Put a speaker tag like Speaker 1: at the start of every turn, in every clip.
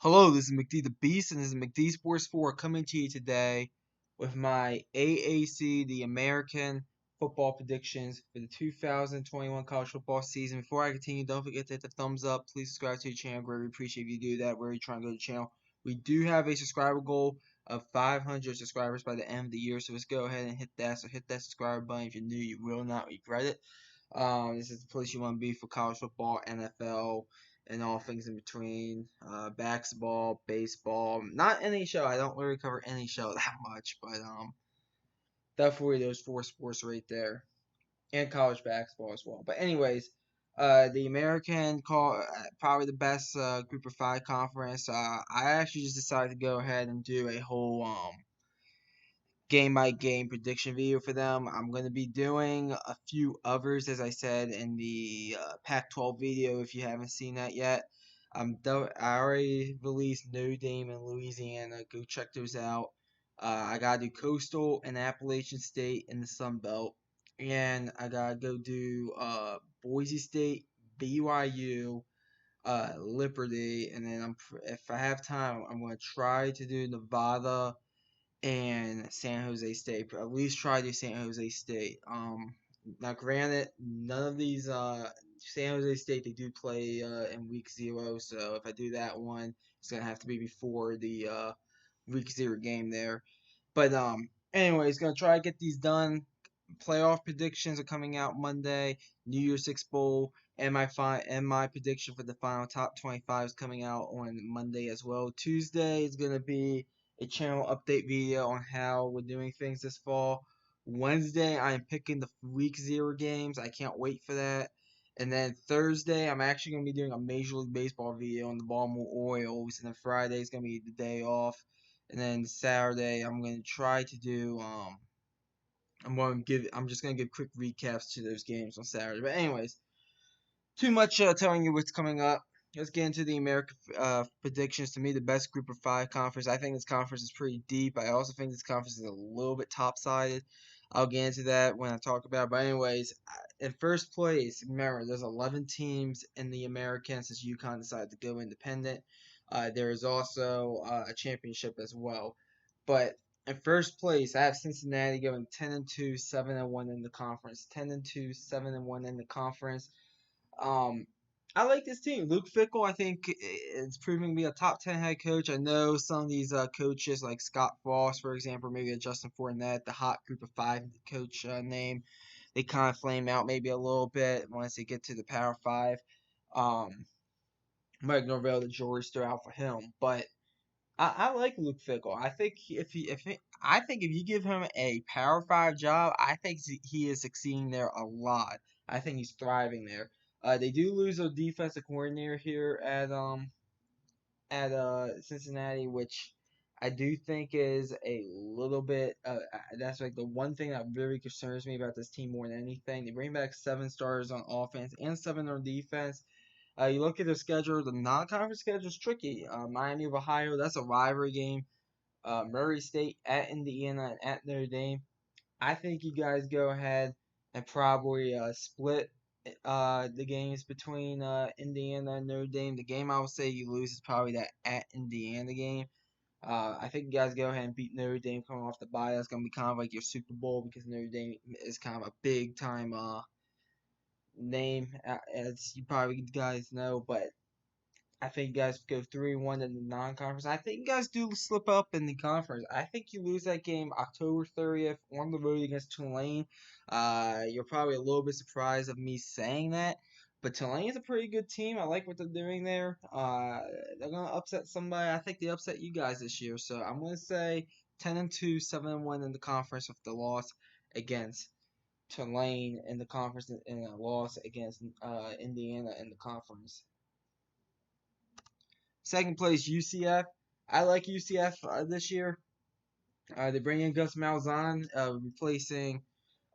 Speaker 1: Hello, this is McD the Beast, and this is McD Sports 4 coming to you today with my AAC, the American Football Predictions for the 2021 college football season. Before I continue, don't forget to hit the thumbs up. Please subscribe to the channel. Greatly appreciate if you do that. We're really trying to go to the channel. We do have a subscriber goal of 500 subscribers by the end of the year, so let's go ahead and hit that. So hit that subscribe button. If you're new, you will not regret it. This is the place you want to be for college football, NFL, and all things in between. Basketball, baseball, not NHL. I don't really cover NHL that much, but definitely those four sports right there, and college basketball as well. But anyways, the American call probably the best Group of Five conference. I actually just decided to go ahead and do a whole game by game prediction video for them. I'm going to be doing a few others, as I said in the Pac 12 video, if you haven't seen that yet. I already released Notre Dame and Louisiana. Go check those out. I got to do Coastal and Appalachian State in the Sun Belt. And I got to go do Boise State, BYU, Liberty. And then if I have time, I'm going to try to do Nevada and San Jose State. At least try to San Jose State. Now granted, none of these San Jose State they do play in week 0, so if I do that one, it's gonna have to be before the week 0 game there. But anyways, gonna try to get these done. Playoff predictions are coming out Monday. New Year's Six Bowl and my prediction for the final top 25 is coming out on Monday as well. Tuesday is gonna be a channel update video on how we're doing things this fall. Wednesday, I'm picking the week 0 games. I can't wait for that. And then Thursday, I'm actually going to be doing a Major League Baseball video on the Baltimore Orioles. And then Friday is going to be the day off. And then Saturday, I'm going to try to do I'm just going to give quick recaps to those games on Saturday. But anyways, too much telling you what's coming up. Let's get into the American predictions. To me, the best Group of Five conference. I think this conference is pretty deep. I also think this conference is a little bit top-sided. I'll get into that when I talk about it. But anyways, in first place, remember, there's 11 teams in the American since UConn decided to go independent. There is also a championship as well. But in first place, I have Cincinnati going 10-2, 7-1 in the conference. 10-2, 7-1 in the conference. Um, I like this team. Luke Fickell, I think, is proving to be a top 10 head coach. I know some of these coaches, like Scott Frost, for example, maybe a Justin Fournette, the hot Group of Five coach name, they kind of flame out maybe a little bit once they get to the Power Five. Mike Norvell, the jury's still out for him, but I like Luke Fickell. I think if you give him a Power Five job, I think he is succeeding there a lot. I think he's thriving there. They do lose their defensive coordinator here at Cincinnati, which I do think is a little bit. That's like the one thing that really concerns me about this team more than anything. They bring back 7 stars on offense and 7 on defense. You look at their schedule, the non-conference schedule is tricky. Miami of Ohio, that's a rivalry game. Murray State at Indiana and at Notre Dame. I think you guys go ahead and probably split the games between Indiana and Notre Dame. The game I would say you lose is probably that at Indiana game. I think you guys go ahead and beat Notre Dame coming off the bye. That's going to be kind of like your Super Bowl because Notre Dame is kind of a big time name, as you probably guys know. But I think you guys go 3-1 in the non-conference. I think you guys do slip up in the conference. I think you lose that game October 30th on the road against Tulane. You're probably a little bit surprised of me saying that, but Tulane is a pretty good team. I like what they're doing there. They're gonna upset somebody. I think they upset you guys this year. So I'm gonna say 10-2, 7-1 in the conference with the loss against Tulane in the conference and a loss against Indiana in the conference. Second place, UCF. I like UCF this year. They bring in Gus Malzahn, replacing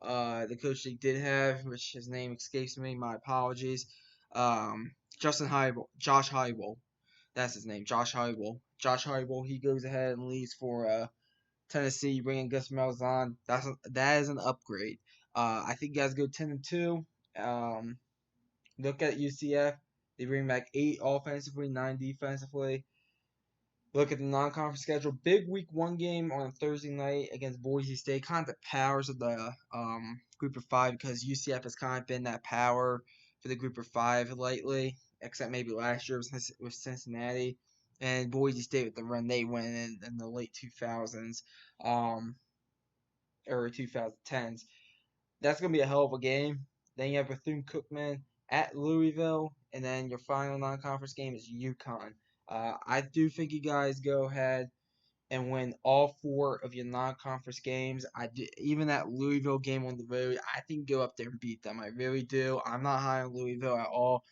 Speaker 1: the coach they did have, which his name escapes me. My apologies. Josh Heupel. That's his name, Josh Heupel. Josh Heupel. He goes ahead and leaves for Tennessee. You bring in Gus Malzahn. That is an upgrade. I think you guys go 10-2. Look at UCF. They bring back 8 offensively, 9 defensively. Look at the non-conference schedule. Big week one game on a Thursday night against Boise State. Kind of the powers of the group of five, because UCF has kind of been that power for the group of five lately, except maybe last year with Cincinnati, and Boise State with the run they went in the late 2000s, or 2010s. That's gonna be a hell of a game. Then you have Bethune-Cookman at Louisville, and then your final non-conference game is UConn. I do think you guys go ahead and win all four of your non-conference games. Even that Louisville game on the road, I think go up there and beat them. I really do. I'm not high on Louisville at all.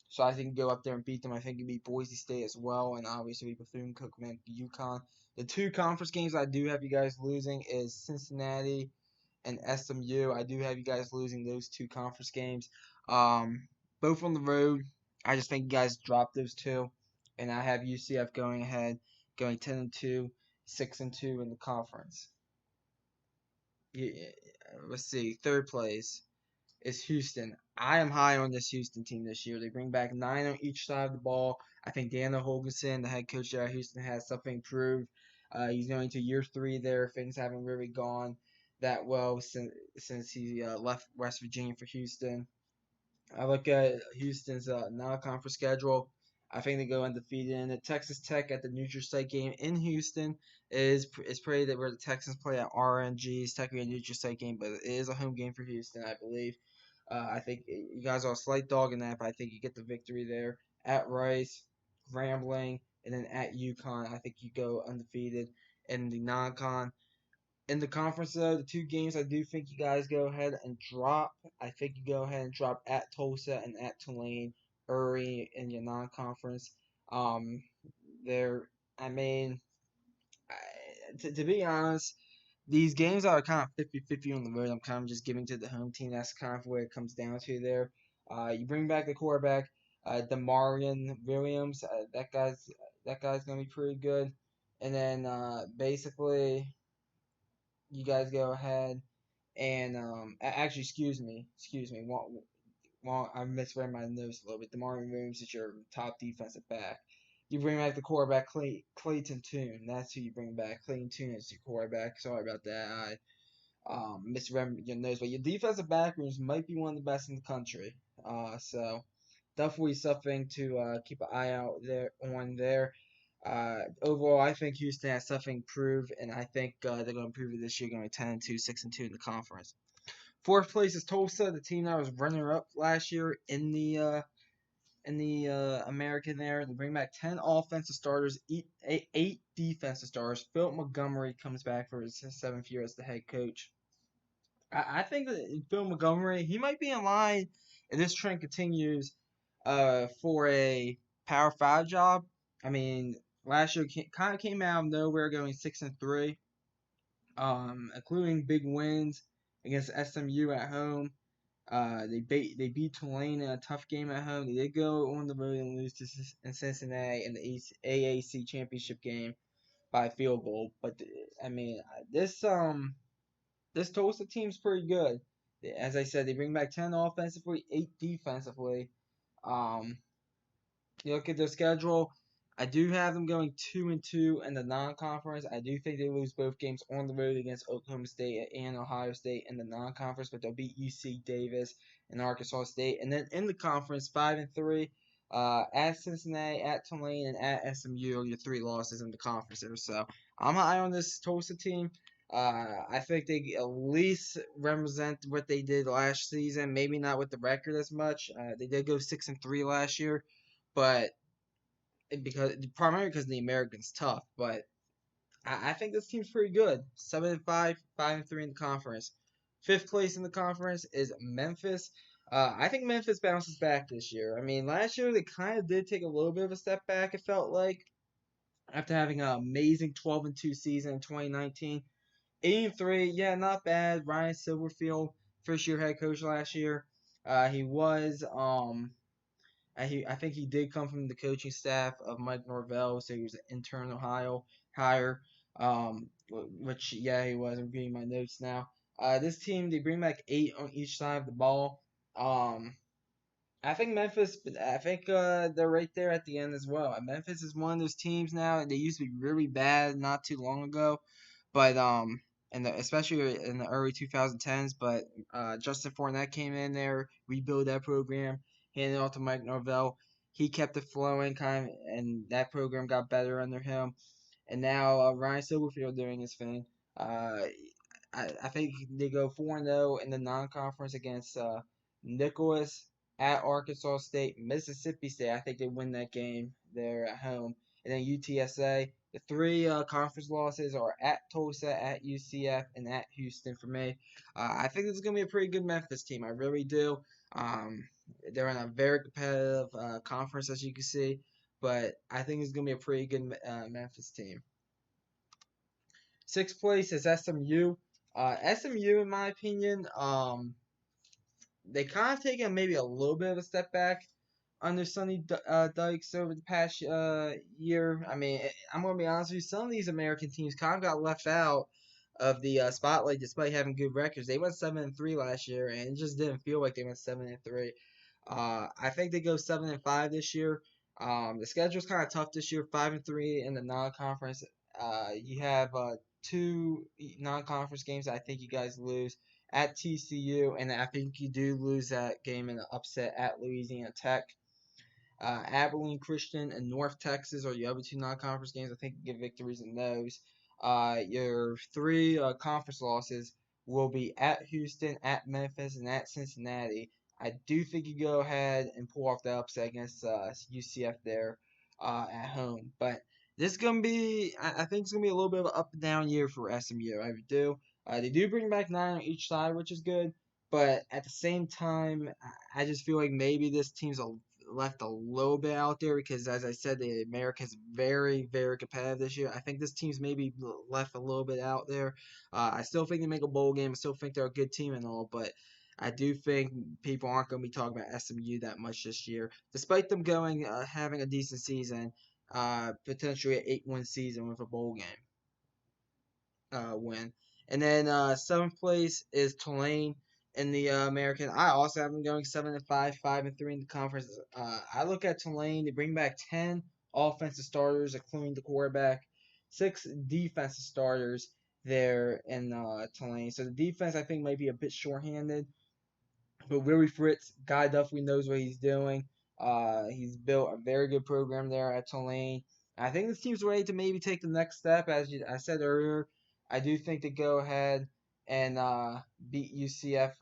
Speaker 1: So I think go up there and beat them. I think you beat Boise State as well, and obviously Bethune-Cookman, UConn. The two conference games I do have you guys losing is Cincinnati and SMU. I do have you guys losing those two conference games. Both on the road. I just think you guys drop those two, and I have UCF going ahead, going 10-2, 6-2 in the conference. Yeah, let's see. Third place is Houston. I am high on this Houston team this year. They bring back 9 on each side of the ball. I think Daniel Holgerson, the head coach there at Houston, has something to prove. He's going to year 3 there. Things haven't really gone that well since he left West Virginia for Houston. I look at Houston's non-conference schedule. I think they go undefeated in it. Texas Tech at the neutral site game in Houston is pretty that where the Texans play at RNG. It's technically a neutral site game, but it is a home game for Houston, I believe. I think you guys are a slight dog in that, but I think you get the victory there at Rice, Grambling, and then at UConn. I think you go undefeated in the non-con. In the conference, though, the two games I do think you guys go ahead and drop. I think you go ahead and drop at Tulsa and at Tulane early in your non-conference. Um, there, I mean, to be honest, these games are kind of 50-50 on the road. I'm kind of just giving to the home team. That's kind of where it comes down to there. You bring back the quarterback, Demarion Williams. That guy's gonna be pretty good. And then basically you guys go ahead and actually, excuse me. Well, I misread my notes a little bit. DeMarvin Williams is your top defensive back. You bring back the quarterback Clayton Tune. That's who you bring back. Clayton Tune is your quarterback. Sorry about that. I misread your notes, but your defensive back rooms might be one of the best in the country. So definitely something to keep an eye out there on there. Overall, I think Houston has something to prove, and I think they're going to prove it this year, going 10-2, 6-2 in the conference. Fourth place is Tulsa, the team that was runner up last year in the American there. They bring back 10 offensive starters, eight defensive starters. Philip Montgomery comes back for his 7th year as the head coach. I think that Phil Montgomery, he might be in line if this trend continues for a Power 5 job. I mean, last year kind of came out of nowhere, going 6-3, including big wins against SMU at home. They beat Tulane in a tough game at home. They did go on the road and lose to Cincinnati in the AAC championship game by a field goal. But I mean, this Tulsa team's pretty good. As I said, they bring back 10 offensively, 8 defensively. Um, you look at their schedule. I do have them going 2-2 in the non-conference. I do think they lose both games on the road against Oklahoma State and Ohio State in the non-conference, but they'll beat UC Davis and Arkansas State. And then in the conference, 5-3, at Cincinnati, at Tulane, and at SMU are your 3 losses in the conference there. So I'm high on this Tulsa team. I think they at least represent what they did last season. Maybe not with the record as much. They did go 6-3 last year, but primarily because the American's tough. But I think this team's pretty good. 7-5, 5-3 in the conference. 5th place in the conference is Memphis. I think Memphis bounces back this year. I mean, last year they kind of did take a little bit of a step back. It felt like after having an amazing 12-2 season in 2019. 8-3, yeah, not bad. Ryan Silverfield, first year head coach last year. He was I think he did come from the coaching staff of Mike Norvell, so he was an internal hire. Which yeah, he was. I'm reading my notes now. This team, they bring back 8 on each side of the ball. I think Memphis. I think they're right there at the end as well. Memphis is one of those teams now. They used to be really bad not too long ago, but especially in the early 2010s. But Justin Fournette came in there, rebuilt that program, handed it off to Mike Norvell. He kept it flowing, and that program got better under him. And now Ryan Silverfield doing his thing. Uh, I think they go 4-0 in the non-conference against Nicholas at Arkansas State, Mississippi State. I think they win that game there at home. And then UTSA. The three conference losses are at Tulsa, at UCF, and at Houston for me. I think this is going to be a pretty good Memphis team. I really do. Um, they're in a very competitive conference, as you can see. But I think it's going to be a pretty good Memphis team. Sixth place is SMU. SMU, in my opinion, they kind of taken maybe a little bit of a step back under Sonny Dykes over the past year. I mean, I'm gonna be honest with you. Some of these American teams kind of got left out of the spotlight despite having good records. They went 7-3 last year, and it just didn't feel like they went 7-3. I think they go 7-5 this year. The schedule's kind of tough this year. 5-3 in the non-conference. You have two non-conference games that I think you guys lose at TCU, and I think you do lose that game in an upset at Louisiana Tech. Abilene Christian and North Texas are the other two non-conference games. I think you get victories in those. Your three conference losses will be at Houston, at Memphis, and at Cincinnati. I do think you go ahead and pull off the upset against UCF there at home. But this is gonna be, I think it's gonna be a little bit of an up and down year for SMU. I do. They do bring back 9 on each side, which is good. But at the same time, I just feel like maybe this team's left a little bit out there because, as I said, the America's very, very competitive this year. I think this team's maybe left a little bit out there. I still think they make a bowl game. I still think they're a good team and all, but I do think people aren't going to be talking about SMU that much this year, despite them going having a decent season, potentially an 8-win season with a bowl game win. And then seventh place is Tulane in the American. I also have them going 7-5, 5-3 in the conference. I look at Tulane. They bring back 10 offensive starters, including the quarterback, 6 defensive starters there in Tulane. So the defense I think might be a bit shorthanded. But Willie Fritz, guy definitely knows what he's doing. He's built a very good program there at Tulane. I think this team's ready to maybe take the next step. I said earlier, I do think they go ahead and beat UCF.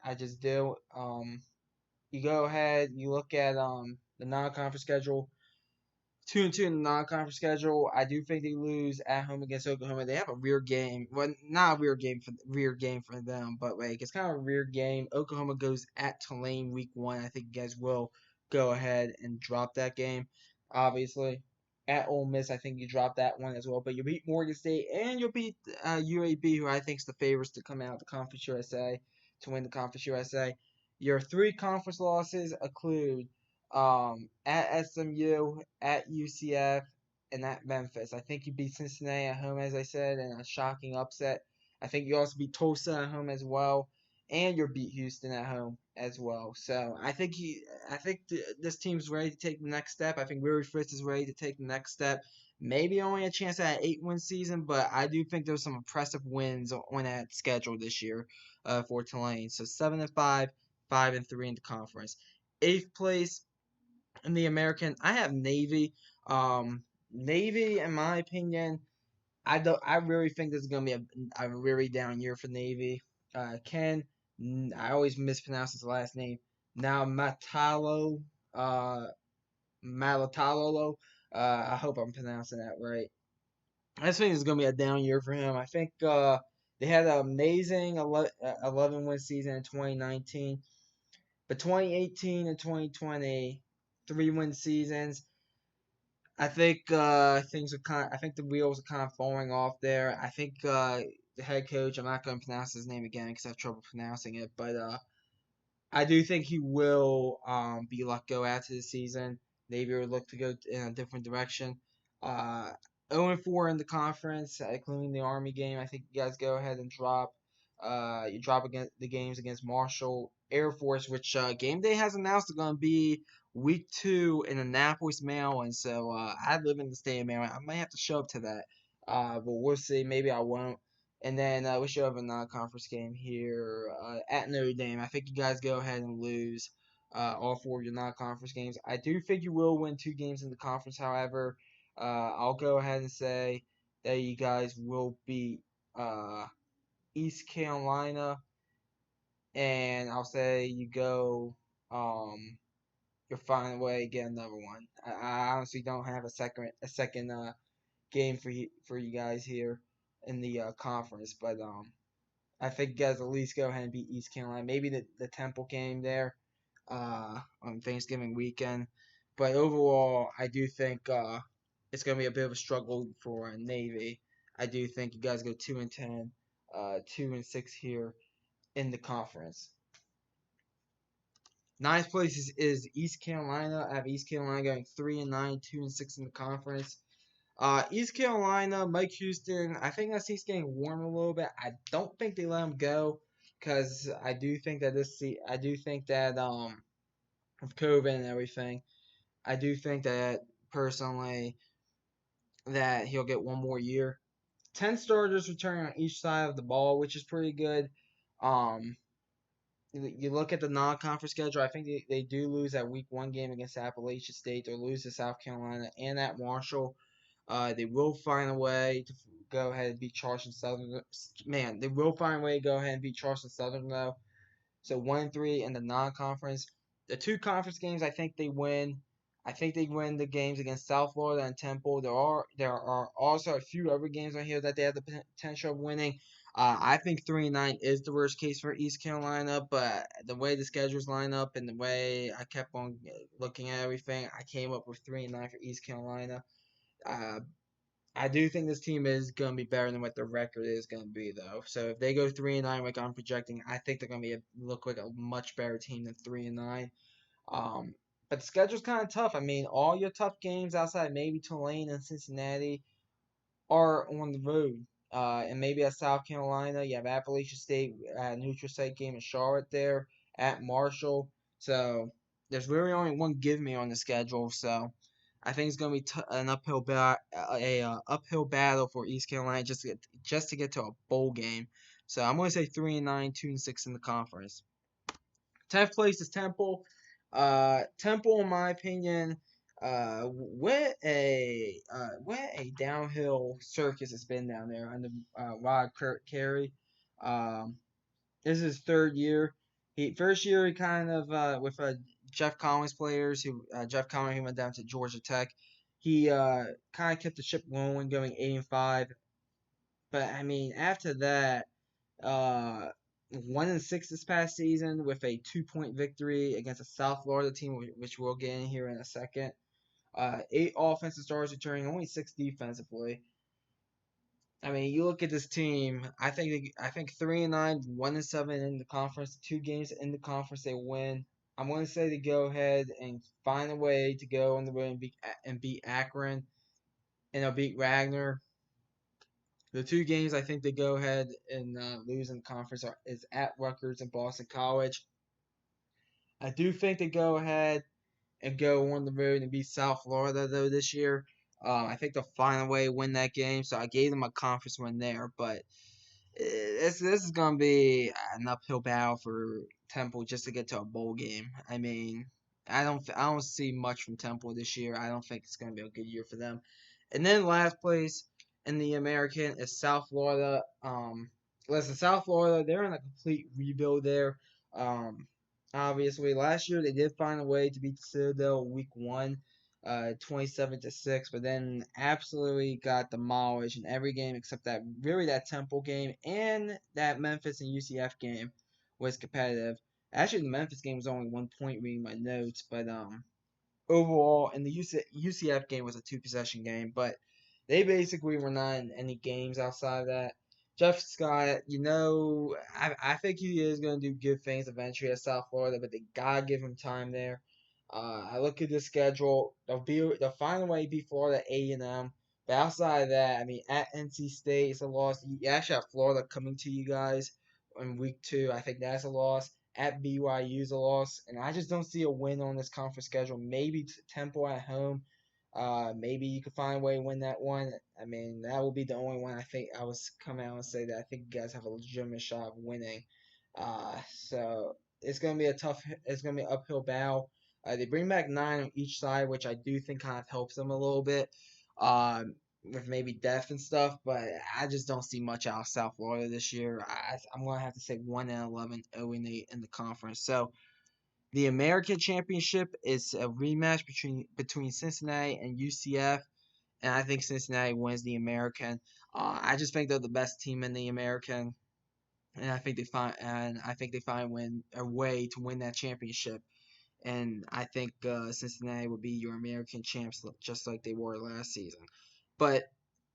Speaker 1: I just do. You go ahead, you look at the non-conference schedule. 2-2 in the non-conference schedule. I do think they lose at home against Oklahoma. They have a weird game. Well, not a weird game for them, but like it's kind of a weird game. Oklahoma goes at Tulane week 1. I think you guys will go ahead and drop that game. Obviously, at Ole Miss, I think you drop that one as well. But you beat Morgan State and you'll beat UAB, who I think is the favorites to come out of the Conference USA to win the Conference USA. Your 3 conference losses include at SMU, at UCF, and at Memphis. I think you beat Cincinnati at home, as I said, in a shocking upset. I think you also beat Tulsa at home as well, and you beat Houston at home as well. So I think this team's ready to take the next step. I think Willie Fritz is ready to take the next step. Maybe only a chance at an 8-win season, but I do think there's some impressive wins on that schedule this year for Tulane. So 7-5, 5-3 in the conference. Eighth place in the American, I have Navy. Navy, in my opinion, I really think this is gonna be a really down year for Navy. Ken, I always mispronounce his last name. Now uh, Malatalolo. I hope I'm pronouncing that right. I just think it's gonna be a down year for him. I think they had an amazing 11-win season in 2019. But 2018 and 2020, 3-win seasons. I think I think the wheels are kind of falling off there. I think the head coach. I'm not going to pronounce his name again because I have trouble pronouncing it. But I do think he will be let go after the season. Maybe will look to go in a different direction. 0-4 in the conference, including the Army game. I think you guys go ahead and drop. You drop against the games against Marshall Air Force, which game day has announced it's going to be week 2 in Annapolis, Maryland. So I live in the state of Maryland. I might have to show up to that, but we'll see. Maybe I won't. And then we should have a non-conference game here at Notre Dame. I think you guys go ahead and lose all 4 of your non-conference games. I do think you will win 2 games in the conference. However, I'll go ahead and say that you guys will beat East Carolina, and I'll say you go, you'll find a way to get another one. I honestly don't have a second game for you guys here in the conference, but I think you guys at least go ahead and beat East Carolina. Maybe the Temple game there on Thanksgiving weekend, but overall, I do think it's gonna be a bit of a struggle for Navy. I do think you guys go 2-10, 2-6 here in the conference. Ninth place is East Carolina. I have East Carolina going 3-9, 2-6 in the conference. East Carolina, Mike Houston. I think that seat's getting warm a little bit. I don't think they let him go because I do think that with COVID and everything, I do think that personally that he'll get one more year. 10 starters returning on each side of the ball, which is pretty good. Um, you look at the non-conference schedule. I think they do lose that week 1 game against Appalachian State. They'll lose to South Carolina and at Marshall. They will find a way to go ahead and beat Charleston Southern. Man, they will find a way to go ahead and beat Charleston Southern though. So 1-3 in the non-conference. The 2 conference games, I think they win. I think they win the games against South Florida and Temple. There are also a few other games on here that they have the potential of winning. I think 3-9 is the worst case for East Carolina, but the way the schedules line up and the way I kept on looking at everything, I came up with 3-9 for East Carolina. I do think this team is going to be better than what their record is going to be, though. So if they go 3-9, like I'm projecting, I think they're going to look like a much better team than 3-9. But the schedule's kind of tough. I mean, all your tough games outside maybe Tulane and Cincinnati are on the road. And maybe at South Carolina, you have Appalachian State, neutral site game in Charlotte there, at Marshall. So there's really only one give me on the schedule. So I think it's going to be an uphill battle for East Carolina just to get to a bowl game. So I'm going to say 3-9, 2-6 in the conference. 10th place is Temple. Temple, in my opinion, what a downhill circus it's been down there under Rod Carey. This is his 3rd year. First year he kind of with Jeff Collins players Jeff Collins, he went down to Georgia Tech. He kind of kept the ship going, going 8-5. But I mean, after that, 1-6 this past season with a 2-point victory against a South Florida team, which we'll get in here in a second. 8 offensive stars returning, only 6 defensively. I mean, you look at this team. I think 3-9, 1-7 in the conference. 2 games in the conference they win. I'm going to say to go ahead and find a way to go on the road and beat Akron, and they'll beat Wagner. The 2 games I think they go ahead and lose in the conference is at Rutgers and Boston College. I do think they go ahead and go on the road and beat South Florida though this year. I think they'll find a way to win that game, so I gave them a conference win there. But this is gonna be an uphill battle for Temple just to get to a bowl game. I mean, I don't see much from Temple this year. I don't think it's gonna be a good year for them. And then last place in the American is South Florida. Listen, South Florida, they're in a complete rebuild there. Obviously, last year they did find a way to beat Citadel week 1, 27-6, but then absolutely got demolished in every game except that Temple game and that Memphis and UCF game was competitive. Actually, the Memphis game was only 1 point reading my notes, but overall, and the UCF game was a 2-possession game, but they basically were not in any games outside of that. Jeff Scott, I think he is going to do good things eventually at South Florida, but they gotta give him time there. I look at the schedule; they'll find a way to beat Florida A&M. But outside of that, I mean, at NC State, it's a loss. You actually have Florida coming to you guys in week 2. I think that's a loss. At BYU's a loss, and I just don't see a win on this conference schedule. Maybe Temple at home. Maybe you could find a way to win that one. I mean, that will be the only one I think I was coming out and say that I think you guys have a legitimate shot of winning. So it's gonna be a tough. It's gonna be an uphill battle. They bring back 9 on each side, which I do think kind of helps them a little bit. With maybe depth and stuff, but I just don't see much out of South Florida this year. I'm going to have to say 1-11, 0-8 in the conference. So the American Championship is a rematch between Cincinnati and UCF, and I think Cincinnati wins the American. I just think they're the best team in the American, and I think they find a way to win that championship. And I think Cincinnati will be your American champs just like they were last season. But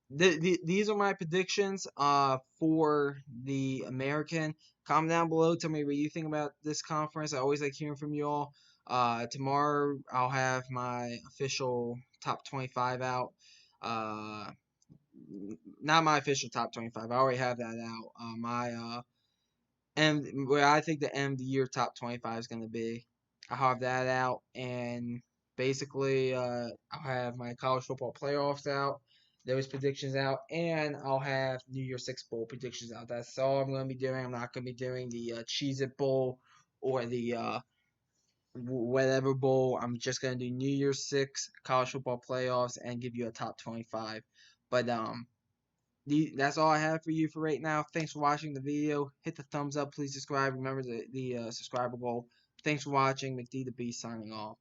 Speaker 1: these are my predictions for the American. Comment down below. Tell me what you think about this conference. I always like hearing from you all. Tomorrow I'll have my official top 25 out. Not my official top 25. I already have that out. My and where I think the end of the year top 25 is going to be. I'll have that out, and basically I'll have my college football playoffs out, those predictions out, and I'll have New Year's Six Bowl predictions out. That's all I'm going to be doing. I'm not going to be doing the Cheez-It Bowl or the whatever bowl. I'm just going to do New Year's Six college football playoffs and give you a top 25. But that's all I have for you for right now. Thanks for watching the video. Hit the thumbs up. Please subscribe. Remember the subscriber goal. Thanks for watching. McD the Beast signing off.